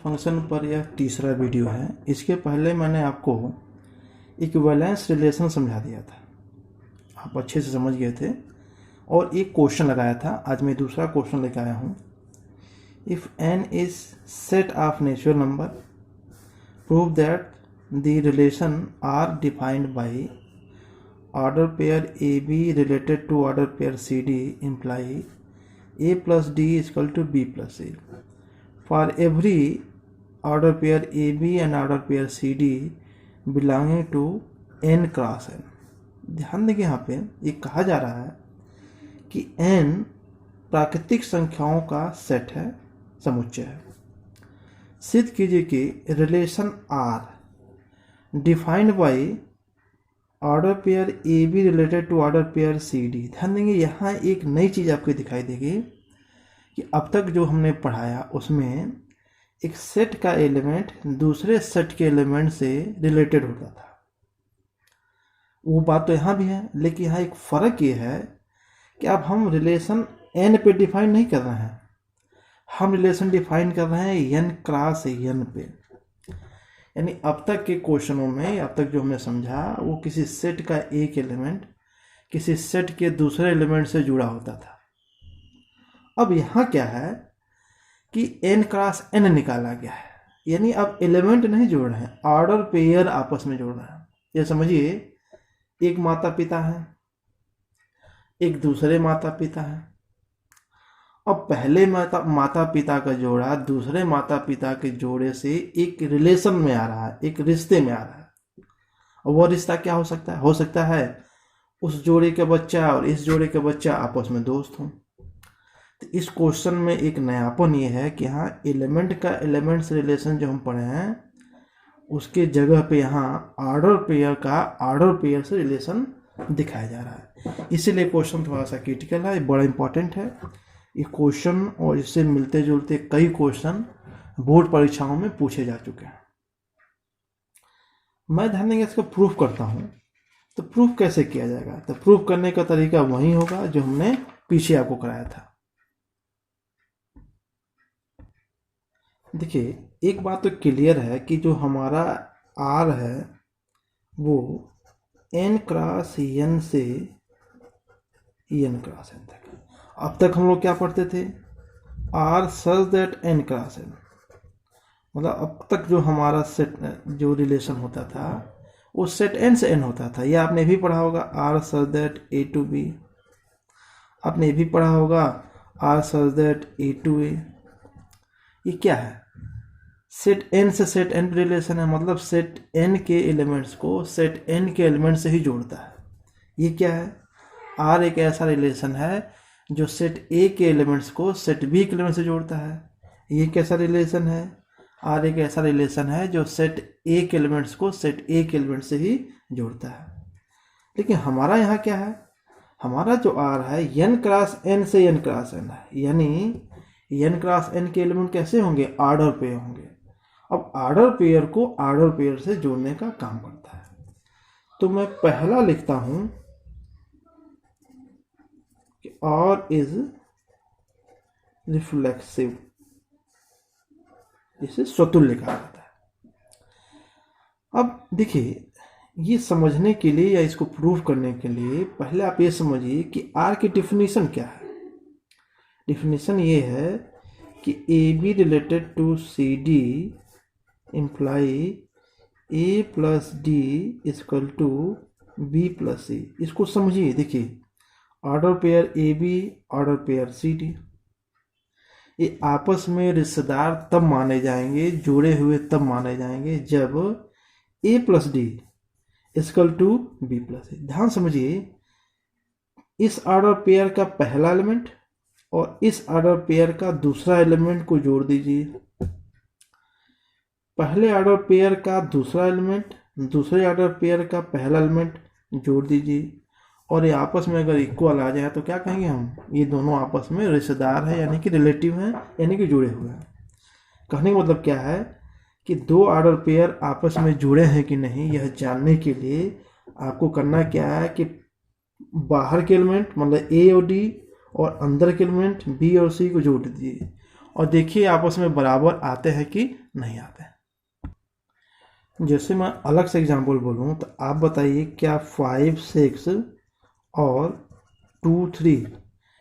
Function पर यह तीसरा वीडियो है। इसके पहले मैंने आपको इक्विवेलेंस रिलेशन समझा दिया था, आप अच्छे से समझ गए थे और एक क्वेश्चन लगाया था। आज मैं दूसरा क्वेश्चन लेकर आया हूँ। If n is set of natural number, prove that the relation are defined by order pair A B related to order pair C D imply a plus d is equal to b plus a. For every order pair AB and order pair CD belonging to n cross n. ध्यान देंगे यहाँ पे ये कहा जा रहा है कि n प्राकृतिक संख्याओं का सेट है, समुच्चय है। सिद्ध कीजिए कि relation R defined by order pair A B related to order pair C D. ध्यान देंगे यहाँ एक नई चीज़ आपको दिखाई देगी कि अब तक जो हमने पढ़ाया उसमें एक सेट का एलिमेंट दूसरे सेट के एलिमेंट से रिलेटेड होता था। वो बात तो यहाँ भी है, लेकिन यहाँ एक फ़र्क ये है कि अब हम रिलेशन एन पे डिफाइन नहीं कर रहे हैं, हम रिलेशन डिफाइन कर रहे हैं एन क्रॉस एन पे। यानी अब तक के क्वेश्चनों में अब तक जो हमने समझा वो किसी सेट का एक एलिमेंट किसी सेट के दूसरे एलिमेंट से जुड़ा होता था। अब यहाँ क्या है कि n क्रॉस n निकाला गया है, यानी अब एलिमेंट नहीं जोड़ रहे हैं, ऑर्डर पेयर आपस में जोड़ रहे हैं। ये समझिए एक माता पिता है, एक दूसरे माता पिता है। अब पहले माता पिता का जोड़ा दूसरे माता पिता के जोड़े से एक रिलेशन में आ रहा है, एक रिश्ते में आ रहा है। और वह रिश्ता क्या हो सकता है? हो सकता है उस जोड़े का बच्चा और इस जोड़े का बच्चा आपस में दोस्त हों। तो इस क्वेश्चन में एक नयापन ये है कि यहाँ एलिमेंट का एलिमेंट से रिलेशन जो हम पढ़े हैं उसके जगह पे यहाँ ऑर्डर पेयर का ऑर्डर पेयर से रिलेशन दिखाया जा रहा है। इसीलिए क्वेश्चन थोड़ा सा क्रिटिकल है, बड़ा इंपॉर्टेंट है ये क्वेश्चन, और इससे मिलते जुलते कई क्वेश्चन बोर्ड परीक्षाओं में पूछे जा चुके हैं। मैं ध्यान देंगे इसका प्रूफ करता हूं। तो प्रूफ कैसे किया जाएगा? तो प्रूफ करने का तरीका वही होगा जो हमने पीछे आपको कराया था। देखिए एक बात तो क्लियर है कि जो हमारा R है वो n क्रॉस n से n क्रॉस n तक। अब तक हम लोग क्या पढ़ते थे? R such that n cross n, मतलब अब तक जो हमारा सेट जो रिलेशन होता था वो सेट n से n होता था। यह आपने भी पढ़ा होगा R such that a to b, आपने भी पढ़ा होगा R such that a to a। ये क्या है? सेट n से सेट n रिलेशन है, मतलब सेट n के एलिमेंट्स को सेट n के एलिमेंट से ही जोड़ता है। ये क्या है? R एक ऐसा रिलेशन है जो सेट A के एलिमेंट्स को सेट B के एलिमेंट से जोड़ता है। ये कैसा रिलेशन है? R एक ऐसा रिलेशन है जो सेट A के एलिमेंट्स को सेट A के एलिमेंट से ही जोड़ता है। लेकिन हमारा यहाँ क्या है? हमारा जो R है n क्रॉस n से n क्रॉस n है, यानी n क्रॉस n के एलिमेंट कैसे होंगे? ऑर्डर पेयर होंगे। अब ऑर्डर पेयर को ऑर्डर पेयर से जोड़ने का काम करता है। तो मैं पहला लिखता हूं R इज रिफ्लेक्सिव, इसे स्वतुल्य कहा जाता है। अब देखिए ये समझने के लिए या इसको प्रूव करने के लिए पहले आप ये समझिए कि R की डिफिनीशन क्या है। डिफिनीशन ये है कि AB related to CD imply A plus D equal to B plus C। इसको समझिए। देखिए order pair A B order pair C D, ये आपस में रिश्तेदार तब माने जाएंगे, जुड़े हुए तब माने जाएंगे जब A plus D equal to B plus C. ध्यान समझिए इस ऑर्डर पेयर का पहला एलिमेंट और इस ऑर्डर पेयर का दूसरा एलिमेंट को जोड़ दीजिए। पहले ऑर्डर पेयर का दूसरा एलिमेंट दूसरे ऑर्डर पेयर का पहला एलिमेंट जोड़ दीजिए, और ये आपस में अगर इक्वल आ जाए तो क्या कहेंगे हम? ये दोनों आपस में रिश्तेदार हैं, यानी कि रिलेटिव हैं, यानी कि जुड़े हुए हैं। कहने का मतलब क्या है कि दो ऑर्डर पेयर आपस में जुड़े हैं कि नहीं, यह जानने के लिए आपको करना क्या है कि बाहर के एलिमेंट मतलब ए और डी और अंदर के एलिमेंट बी और सी को जोड़ दीजिए, और देखिए आपस में बराबर आते हैं कि नहीं आते हैं। जैसे मैं अलग से एग्जांपल बोलूँ तो आप बताइए, क्या 5 6 और 2 3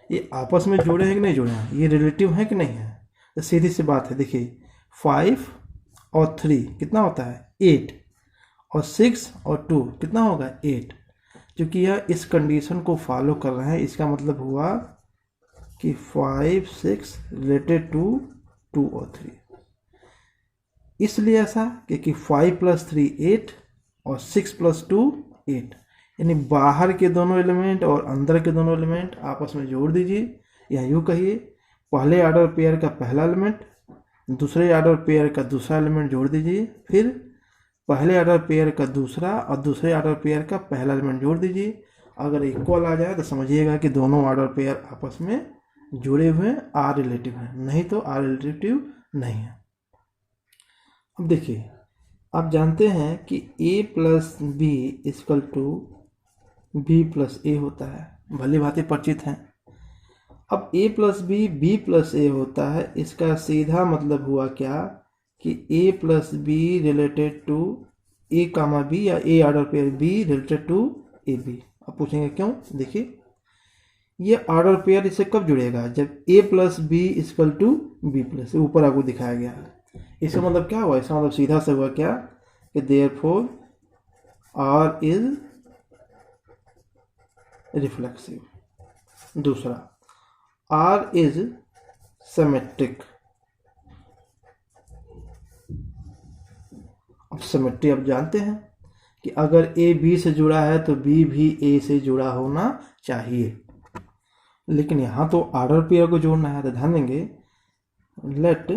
ये आपस में जुड़े हैं कि नहीं जुड़े हैं? ये रिलेटिव हैं कि नहीं है? तो सीधी सी बात है, देखिए 5 और 3 कितना होता है 8, और 6 और 2 कितना होगा 8। क्योंकि यह इस कंडीशन को फॉलो कर रहे हैं, इसका मतलब हुआ कि 5 6 रिलेटेड टू 2 और 3। इसलिए ऐसा क्योंकि 5 + 3 8 और 6 + 2 8, यानी बाहर के दोनों एलिमेंट और अंदर के दोनों एलिमेंट आपस में जोड़ दीजिए, या यूँ कहिए पहले ऑर्डर पेयर का पहला एलिमेंट दूसरे ऑर्डर पेयर का दूसरा एलिमेंट जोड़ दीजिए, फिर पहले ऑर्डर पेयर का दूसरा और दूसरे ऑर्डर पेयर का पहला एलिमेंट जोड़ दीजिए। अगर इक्वल आ जाए तो समझिएगा कि दोनों ऑर्डर पेयर आपस में जुड़े हुए हैं, आर रिलेटिव हैं, नहीं तो आर रिलेटिव नहीं है। अब देखिए, आप जानते हैं कि a + b = b + a होता है, भली भांति परिचित हैं। अब a + b b + a होता है, इसका सीधा मतलब हुआ क्या कि a + b related to a, b या a order pair b related to A B. अब पूछेंगे क्यों? देखिए, ये ऑर्डर पेयर इससे कब जुड़ेगा? जब a + b = b + a, ऊपर आपको दिखाया गया है। इसका मतलब क्या हुआ? इसका मतलब सीधा से हुआ क्या कि देयरफॉर R इज रिफ्लेक्सिव। दूसरा, R इज सिमेट्रिक। अब सिमेट्री आप जानते हैं कि अगर A B से जुड़ा है तो B भी A से जुड़ा होना चाहिए, लेकिन यहाँ तो ऑर्डर पेयर को जोड़ना है। तो ध्यान देंगे, let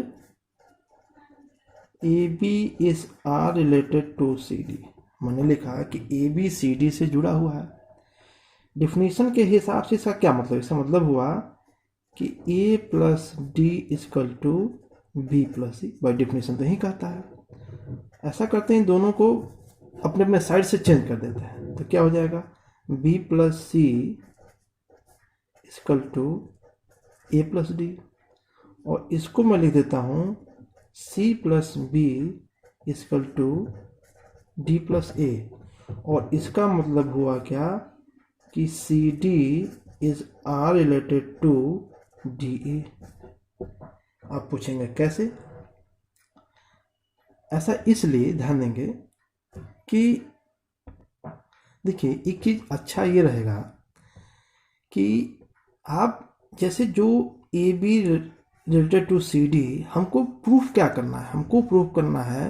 AB is R related to CD। मैंने लिखा कि AB CD से जुड़ा हुआ है। डिफिनीशन के हिसाब से इसका क्या मतलब? इसका मतलब हुआ कि A + D = B + C। By definition तो यही कहता है। ऐसा करते हैं, दोनों को अपने अपने साइड से चेंज कर देते हैं, तो क्या हो जाएगा B + C = A + D। और इसको मैं लिख देता हूँ C + B = D + A। और इसका मतलब हुआ क्या कि CD is R related to DA। आप पूछेंगे कैसे? ऐसा इसलिए, ध्यान देंगे कि देखिए, एक चीज अच्छा ये रहेगा कि आप जैसे जो AB रिलेटेड टू CD, हमको प्रूफ क्या करना है? हमको प्रूफ करना है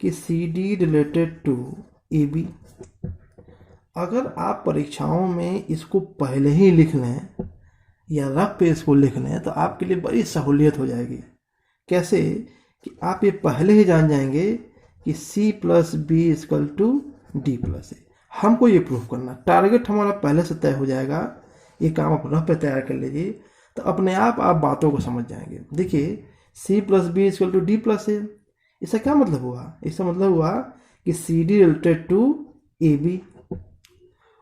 कि CD रिलेटेड टू AB। अगर आप परीक्षाओं में इसको पहले ही लिख लें या रफ पे इसको लिख लें तो आपके लिए बड़ी सहूलियत हो जाएगी। कैसे? कि आप ये पहले ही जान जाएंगे कि C + B = D + A। हमको ये प्रूफ करना, टारगेट हमारा पहले से तय हो जाएगा। ये काम आप रफ पे तैयार कर लीजिए तो अपने आप बातों को समझ जाएंगे। देखिए, C + B = D + A, इसका क्या मतलब हुआ? इसका मतलब हुआ कि CD रिलेटेड टू AB।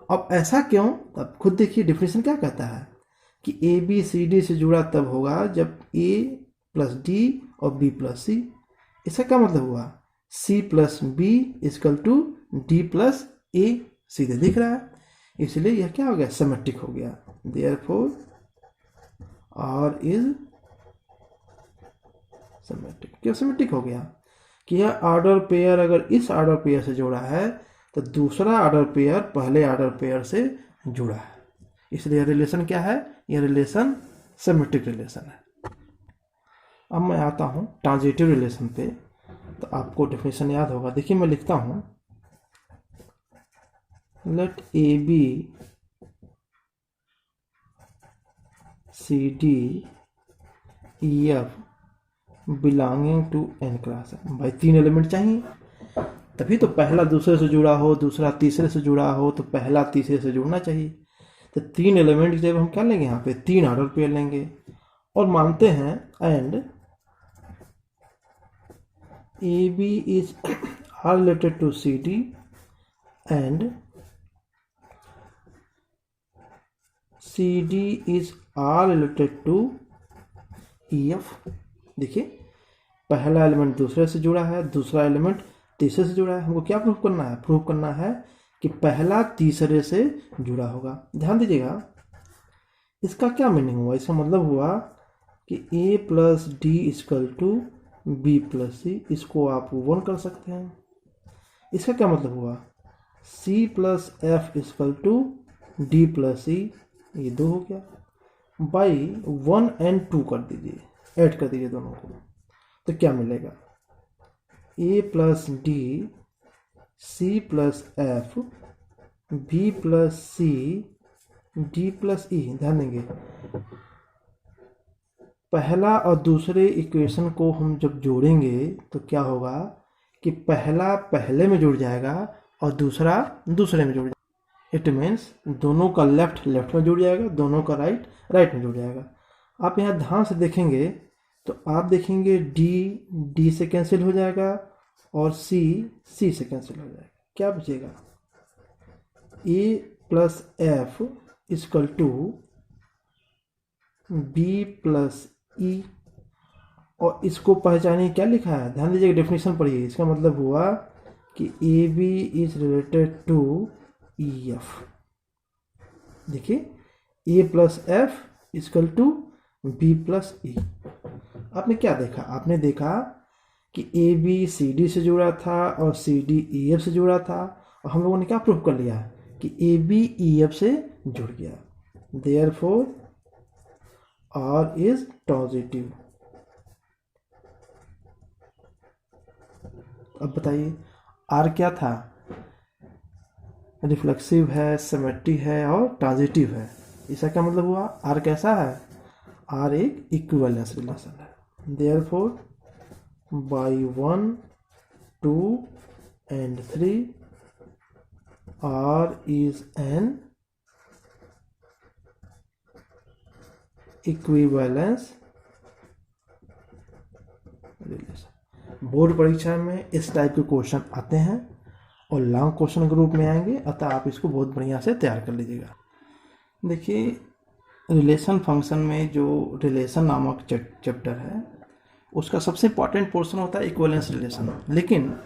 अब ऐसा क्यों? अब खुद देखिए, डिफिनेशन क्या कहता है कि AB CD से जुड़ा तब होगा जब A + D और B + C। इसका क्या मतलब हुआ? C + B = D + A। सीधे दिख रहा है, इसलिए यह क्या हो गया? सिमेट्रिक हो गया। Therefore R is symmetric. क्यों सिमेट्रिक हो गया? कि यह ऑर्डर पेयर अगर इस ऑर्डर पेयर से जुड़ा है तो दूसरा ऑर्डर पेयर पहले ऑर्डर पेयर से जुड़ा है, इसलिए रिलेशन क्या है? यह रिलेशन सिमेट्रिक रिलेशन है। अब मैं आता हूँ ट्रांजिटिव रिलेशन पे, तो आपको डेफिनेशन याद होगा। देखिए, मैं लिखता हूँ, let AB CD EF belonging to N class. भाई 3 एलिमेंट चाहिए, तभी तो पहला दूसरे से जुड़ा हो, दूसरा तीसरे से जुड़ा हो, तो पहला तीसरे से जुड़ना चाहिए। तो 3 एलिमेंट जब हम क्या लेंगे? यहाँ पे 3 ऑर्डर पेयर लेंगे और मानते हैं and AB is R related to CD and CD is R related to EF। देखिए पहला एलिमेंट दूसरे से जुड़ा है, दूसरा एलिमेंट तीसरे से जुड़ा है। हमको क्या प्रूफ करना है? प्रूफ करना है कि पहला तीसरे से जुड़ा होगा। ध्यान दीजिएगा, इसका क्या मीनिंग हुआ? इसका मतलब हुआ कि A plus D equal to B plus C, इसको आप 1 कर सकते हैं। इसका क्या मतलब हुआ? C plus F equal to D plus C, ये 2 हो गया, बाई 1 and 2 कर दीजिए, ऐड कर दीजिए दोनों को, तो क्या मिलेगा? A plus D C plus F B plus C D plus E. ध्यान देंगे, पहला और दूसरे इक्वेशन को हम जब जोड़ेंगे तो क्या होगा कि पहला पहले में जुड़ जाएगा और दूसरा दूसरे में जुड़ जाएगा। इट मीन्स दोनों का लेफ्ट लेफ्ट में जुड़ जाएगा, दोनों का राइट राइट में जुड़ जाएगा। आप यहाँ ध्यान से देखेंगे तो आप देखेंगे डी से कैंसिल हो जाएगा और सी से कैंसिल हो जाएगा। क्या बचेगा? A plus F equal to B plus E, और इसको पहचानिए क्या लिखा है? ध्यान दीजिएगा, डेफिनेशन पढ़िए। इसका मतलब हुआ कि A B is related to E F. देखिए A plus F equal to B plus E. आपने क्या देखा? आपने देखा कि ए बी सी डी से जुड़ा था और सी डी ई एफ से जुड़ा था, और हम लोगों ने क्या प्रूफ कर लिया कि ए बी ई एफ से जुड़ गया। Therefore R is positive. अब बताइए आर क्या था? रिफ्लेक्सिव है, सिमेट्री है और ट्रांजिटिव है। इसका क्या मतलब हुआ? आर कैसा है? आर एक इक्विवेलेंस रिलेशन है। Therefore by 1, 2 and 3 R is an equivalence relation। Board परीक्षा में इस टाइप के क्वेश्चन आते हैं और लॉन्ग क्वेश्चन के रूप में आएंगे, अतः आप इसको बहुत बढ़िया से तैयार कर लीजिएगा। देखिए रिलेशन फंक्शन में जो रिलेशन नामक चैप्टर है उसका सबसे इम्पॉर्टेंट पोर्शन होता है इक्विवेलेंस रिलेशन। लेकिन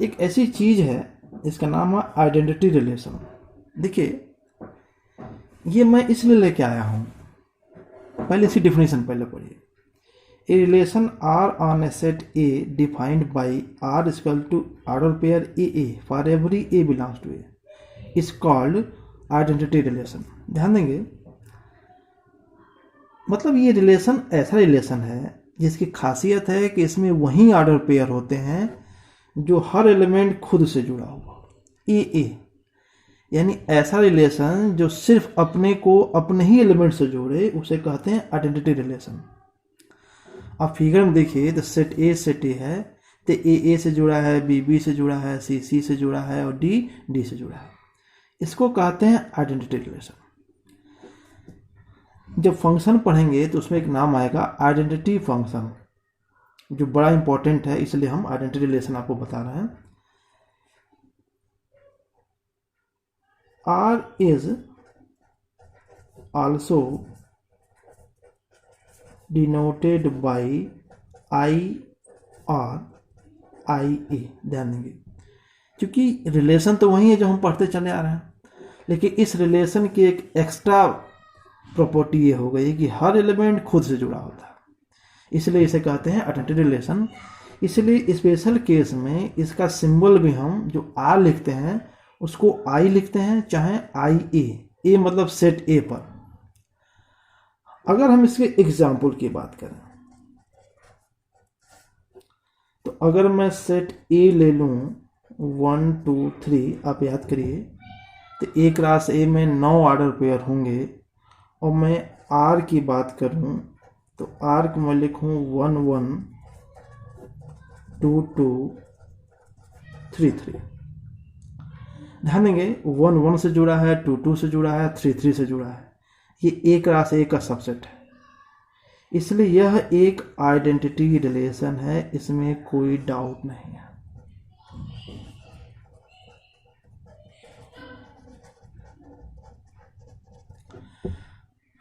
एक ऐसी चीज़ है इसका नाम है आइडेंटिटी रिलेशन। देखिए ये मैं इसलिए लेके आया हूँ, पहले इसकी डेफिनेशन पहले पढ़िए। A relation R on a set A defined by R equal to order pair a for every a belongs to A is called identity relation. ध्यान देंगे, मतलब ये रिलेशन ऐसा रिलेशन है जिसकी खासियत है कि इसमें वही ऑर्डर पेयर होते हैं जो हर एलिमेंट खुद से जुड़ा हुआ ए, यानी ऐसा रिलेशन जो सिर्फ अपने को अपने ही एलिमेंट से जोड़े उसे कहते हैं आइडेंटिटी रिलेशन। आप फिगर में देखिए तो सेट ए है तो ए से जुड़ा है, बी से जुड़ा है, सी से जुड़ा है और डी से जुड़ा है। इसको कहते हैं आइडेंटिटी रिलेशन। जब फंक्शन पढ़ेंगे तो उसमें एक नाम आएगा आइडेंटिटी फंक्शन, जो बड़ा इंपॉर्टेंट है, इसलिए हम आइडेंटिटी रिलेशन आपको बता रहे हैं। R is also denoted by I or IA। ध्यान देंगे, क्योंकि रिलेशन तो वही है जो हम पढ़ते चले आ रहे हैं, लेकिन इस रिलेशन की एक एक्स्ट्रा प्रॉपर्टी ये हो गई कि हर एलिमेंट खुद से जुड़ा होता है, इसलिए इसे कहते हैं आइडेंटिटी रिलेशन। इसलिए स्पेशल केस में इसका सिंबल भी हम जो आर लिखते हैं उसको आई लिखते हैं, चाहे आई ए मतलब सेट ए पर। अगर हम इसके एग्जाम्पल की बात करें तो अगर मैं सेट ए ले लूं 1 2 3, आप याद करिए तो ए क्लास ए में 9 ऑर्डर पेयर होंगे, और मैं आर की बात करूं तो आर को मैं लिखूं 1 1 2 2 3 3। ध्यान देंगे 1 1 से जुड़ा है, 2 2 से जुड़ा है, 3 3 से जुड़ा है। ये ए क्लास ए का सबसेट है, इसलिए यह एक आइडेंटिटी रिलेशन है, इसमें कोई डाउट नहीं है।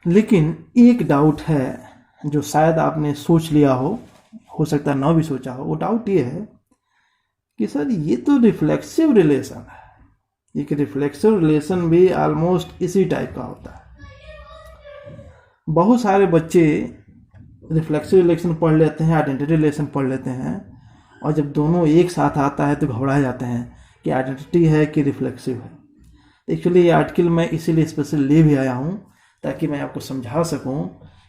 लेकिन एक डाउट है जो शायद आपने सोच लिया हो सकता है ना भी सोचा हो, वो डाउट ये है कि सर ये तो रिफ्लेक्सिव रिलेशन है। एक रिफ्लेक्सिव रिलेशन भी ऑलमोस्ट इसी टाइप का होता है। बहुत सारे बच्चे रिफ्लेक्सिव रिलेशन पढ़ लेते हैं, आइडेंटिटी रिलेशन पढ़ लेते हैं, और जब दोनों एक साथ आता है तो घबरा जाते हैं कि आइडेंटिटी है कि रिफ्लेक्सिव है। एक्चुअली ये आर्टिकल मैं इसीलिए स्पेशल ले भी आया हूँ ताकि मैं आपको समझा सकूँ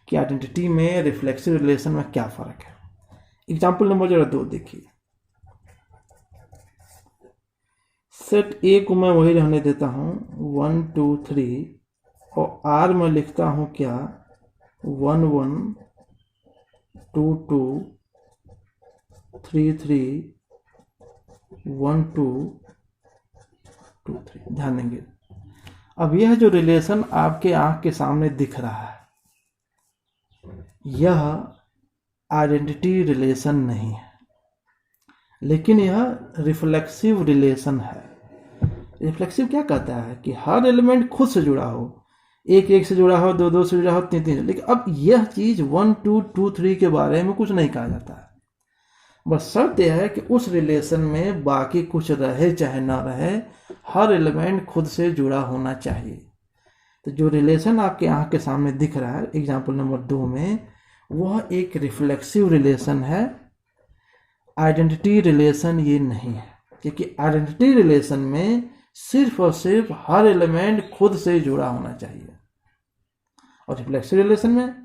कि आइडेंटिटी में रिफ्लेक्सिव रिलेशन में क्या फ़र्क है। एग्जाम्पल नंबर जरा 2 देखिए। सेट ए को मैं वही रहने देता हूँ 1 2 3, और आर में लिखता हूँ क्या 1 1 2 2 3 3 1 2 2 3। ध्यान देंगे, अब यह जो रिलेशन आपके आंख के सामने दिख रहा है, यह आइडेंटिटी रिलेशन नहीं है, लेकिन यह रिफ्लेक्सिव रिलेशन है। रिफ्लेक्सिव क्या कहता है कि हर एलिमेंट खुद से जुड़ा हो, एक एक से जुड़ा हो, दो दो से जुड़ा हो, तीन तीन। लेकिन अब यह चीज 1 2 2 3 के बारे में कुछ नहीं कहा जाता है। बस शर्त यह है कि उस रिलेशन में बाकी कुछ रहे चाहे ना रहे, हर एलिमेंट खुद से जुड़ा होना चाहिए। तो जो रिलेशन आपके आंख के सामने दिख रहा है एग्जाम्पल नंबर 2 में, वह एक रिफ्लेक्सिव रिलेशन है, आइडेंटिटी रिलेशन ये नहीं है। क्योंकि आइडेंटिटी रिलेशन में सिर्फ और सिर्फ हर एलिमेंट खुद से जुड़ा होना चाहिए, और रिफ्लेक्सिव रिलेशन में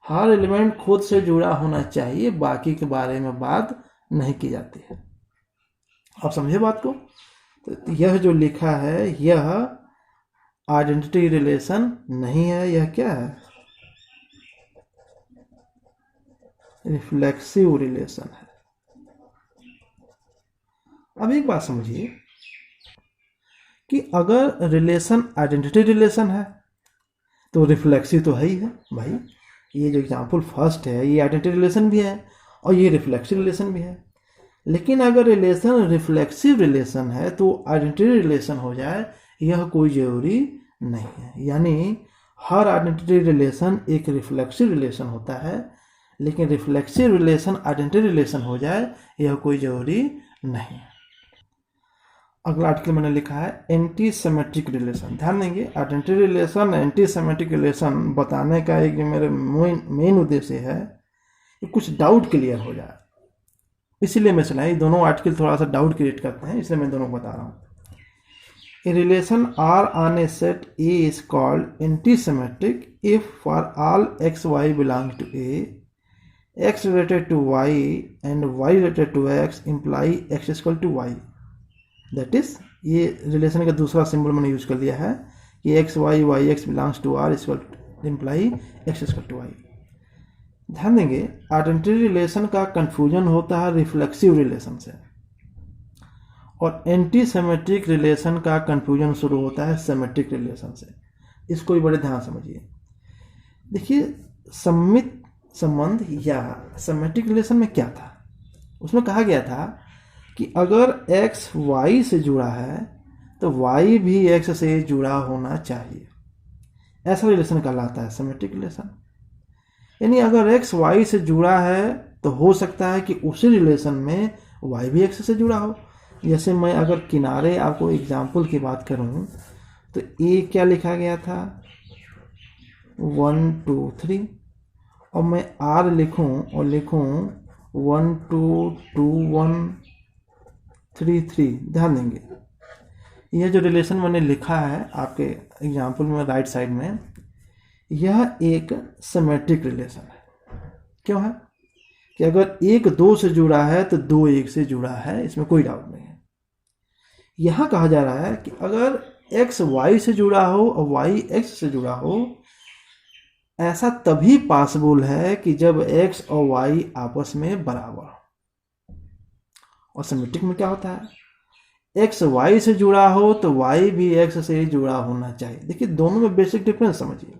हर एलिमेंट खुद से जुड़ा होना चाहिए, बाकी के बारे में बात नहीं की जाती है। आप समझे बात को? तो यह जो लिखा है यह आइडेंटिटी रिलेशन नहीं है, यह क्या है? रिफ्लेक्सिव रिलेशन है। अब एक बात समझिए कि अगर रिलेशन आइडेंटिटी रिलेशन है तो रिफ्लेक्सिव तो है ही है भाई। ये जो एग्जाम्पल फर्स्ट है ये आइडेंटिटी रिलेशन भी है और ये रिफ्लेक्सिव रिलेशन भी है। लेकिन अगर रिलेशन रिफ्लेक्सिव रिलेशन है तो आइडेंटिटी रिलेशन हो जाए, यह कोई जरूरी नहीं है। यानी हर आइडेंटिटी रिलेशन एक रिफ्लेक्सिव रिलेशन होता है, लेकिन रिफ्लेक्सिव रिलेशन आइडेंटिटी रिलेशन हो जाए यह कोई जरूरी नहीं है। अगला आर्टिकल मैंने लिखा है एंटी सेमेट्रिक रिलेशन। ध्यान देंगे, identity relation anti symmetric relation बताने का एक मेरे मेन उद्देश्य है कि कुछ डाउट क्लियर हो जाए, इसीलिए मैं चला। ये दोनों आर्टिकल थोड़ा सा डाउट क्रिएट करते हैं, इसलिए मैं दोनों बता रहा हूँ। A relation R on a set A is called antisymmetric if for all x y belong to A, x related to y and y related to x imply x is equal to y. That is, ये relation का दूसरा symbol मैंने use कर दिया है कि X Y Y X belongs to R imply X equal to Y. ध्यान देंगे, आइडेंटिटी रिलेशन का कंफ्यूजन होता है रिफ्लेक्सिव रिलेशन से, और एंटी सेमेट्रिक रिलेशन का कंफ्यूजन शुरू होता है सेमेट्रिक रिलेशन से। इसको भी बड़े ध्यान समझिए। देखिए, सम्मित संबंध या सेमेट्रिक रिलेशन में क्या था, उसमें कहा गया था कि अगर x y से जुड़ा है तो y भी x से जुड़ा होना चाहिए। ऐसा रिलेशन कहलाता है सेमेट्रिक रिलेशन। यानी अगर x y से जुड़ा है तो हो सकता है कि उसी रिलेशन में y भी x से जुड़ा हो। जैसे मैं अगर किनारे आपको एग्जाम्पल की बात करूं तो A क्या लिखा गया था 1 2 3, और मैं R लिखूं और लिखूं 1 2 2 1 3 3। ध्यान देंगे, यह जो रिलेशन मैंने लिखा है आपके एग्जाम्पल में राइट साइड में, यह एक सिमेट्रिक रिलेशन है। क्यों है कि अगर 1 2 से जुड़ा है तो 2 1 से जुड़ा है, इसमें कोई डाउट नहीं है। यहां कहा जा रहा है कि अगर x y से जुड़ा हो और y x से जुड़ा हो, ऐसा तभी पॉसिबल है कि जब x और y आपस में बराबर हो। और सिमेट्रिक में क्या होता है, x y से जुड़ा हो तो y भी x से जुड़ा होना चाहिए। देखिए, दोनों में बेसिक डिफरेंस समझिए।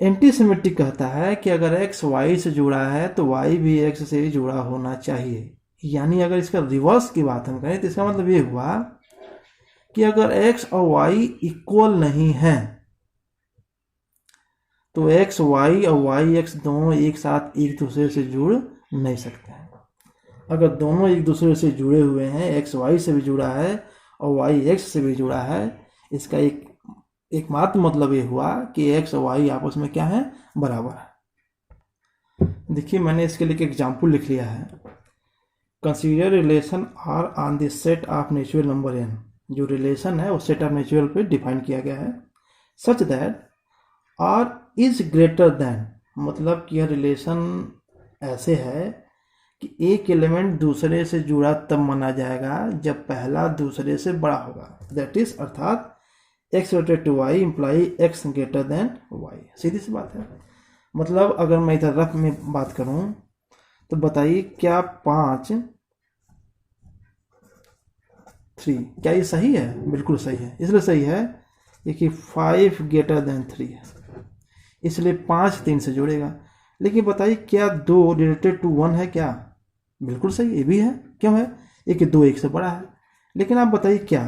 एंटी सिमेट्रिक कहता है कि अगर x y से जुड़ा है तो y भी x से जुड़ा होना चाहिए। यानी अगर इसका रिवर्स की बात हम करें तो इसका मतलब ये हुआ कि अगर x और y इक्वल नहीं है तो एक्स वाई और वाई एक्स दोनों एक साथ एक दूसरे से जुड़ नहीं सकते हैं। अगर दोनों एक दूसरे से जुड़े हुए हैं, एक्स वाई से भी जुड़ा है और वाई एक्स से भी जुड़ा है, इसका एकमात्र मतलब ये हुआ कि एक्स और वाई आपस में क्या है, बराबर है। देखिए मैंने इसके लिए एक एग्जाम्पल लिख लिया है। Consider relation R on the set of natural number N. जो रिलेशन है वो सेट ऑफ नेचुरल पे डिफाइन किया गया है। Such that R is greater than, मतलब कि यह रिलेशन ऐसे है कि एक एलिमेंट दूसरे से जुड़ा तब माना जाएगा जब पहला दूसरे से बड़ा होगा। दैट इज अर्थात X related to Y imply X greater than Y. सीधी सी बात है। मतलब अगर मैं इधर रफ में बात करूं तो बताइए क्या 5 3 क्या ये सही है? बिल्कुल सही है। इसलिए सही है कि 5 ग्रेटर देन 3 है, इसलिए 5 3 से जुड़ेगा। लेकिन बताइए क्या 2 रिलेटेड टू 1 है क्या? बिल्कुल सही, ये भी है। क्यों है? ये कि 2 1 से बड़ा है। लेकिन आप बताइए क्या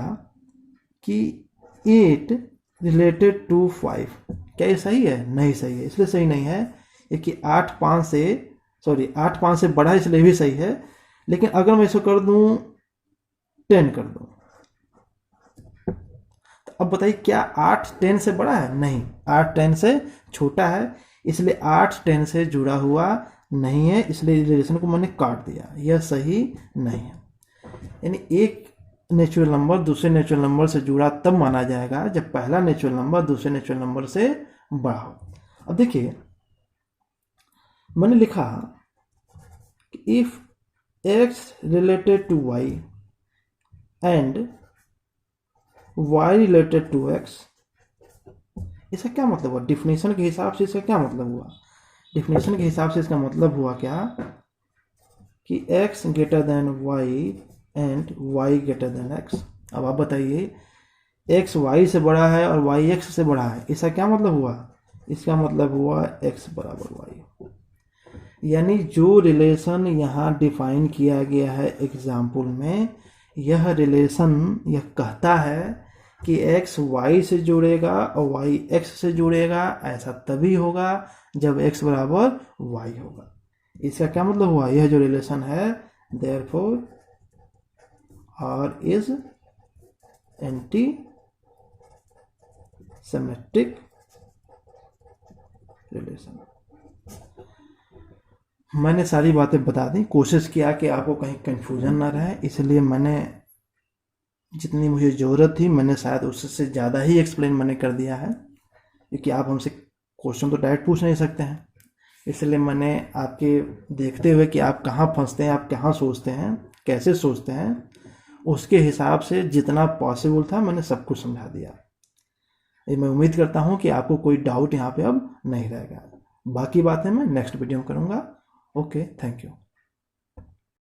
कि 8 रिलेटेड टू 5, क्या ये सही है? नहीं सही है। इसलिए सही नहीं है ये कि 8 5 से बड़ा है, इसलिए भी सही है। लेकिन अगर मैं इसको कर दूं 10 कर दूं, तो अब बताइए क्या 8 10 से बड़ा है? नहीं, 8 10 से छोटा है, इसलिए 8 10 से जुड़ा हुआ नहीं है, इसलिए रिलेशन को मैंने काट दिया। यह सही नहीं है। यानी एक नेचुरल नंबर दूसरे नेचुरल नंबर से जुड़ा तब माना जाएगा जब पहला नेचुरल नंबर दूसरे नेचुरल नंबर से बड़ा हो। अब देखिए मैंने लिखा कि if x related to y and y related to x, इसका क्या मतलब हुआ? डिफिनेशन के हिसाब से इसका क्या मतलब हुआ? डिफिनेशन के हिसाब से इसका मतलब हुआ क्या कि x greater than y and y greater than x। अब आप बताइए x y से बड़ा है और y x से बड़ा है, इसका क्या मतलब हुआ? इसका मतलब हुआ x बराबर y। यानी जो रिलेशन यहाँ डिफाइन किया गया है एग्जाम्पल में, यह रिलेशन यह कहता है कि x y से जुड़ेगा और y x से जुड़ेगा। ऐसा तभी होगा जब x बराबर y होगा। इसका क्या मतलब हुआ? यह जो रिलेशन है therefore R is anti symmetric relation. मैंने सारी बातें बता दी, कोशिश किया कि आपको कहीं कंफ्यूजन ना रहे, इसलिए मैंने जितनी मुझे ज़रूरत थी मैंने शायद उससे ज़्यादा ही एक्सप्लेन मैंने कर दिया है, क्योंकि आप हमसे क्वेश्चन तो डायरेक्ट पूछ नहीं सकते हैं। इसलिए मैंने आपके देखते हुए कि आप कहाँ फंसते हैं, आप कहाँ सोचते हैं, कैसे सोचते हैं, उसके हिसाब से जितना पॉसिबल था मैंने सब कुछ समझा दिया। मैं उम्मीद करता हूँ कि आपको कोई डाउट यहाँ पे अब नहीं रहेगा। बाकी बातें मैं नेक्स्ट वीडियो में करूँगा। Okay, thank you.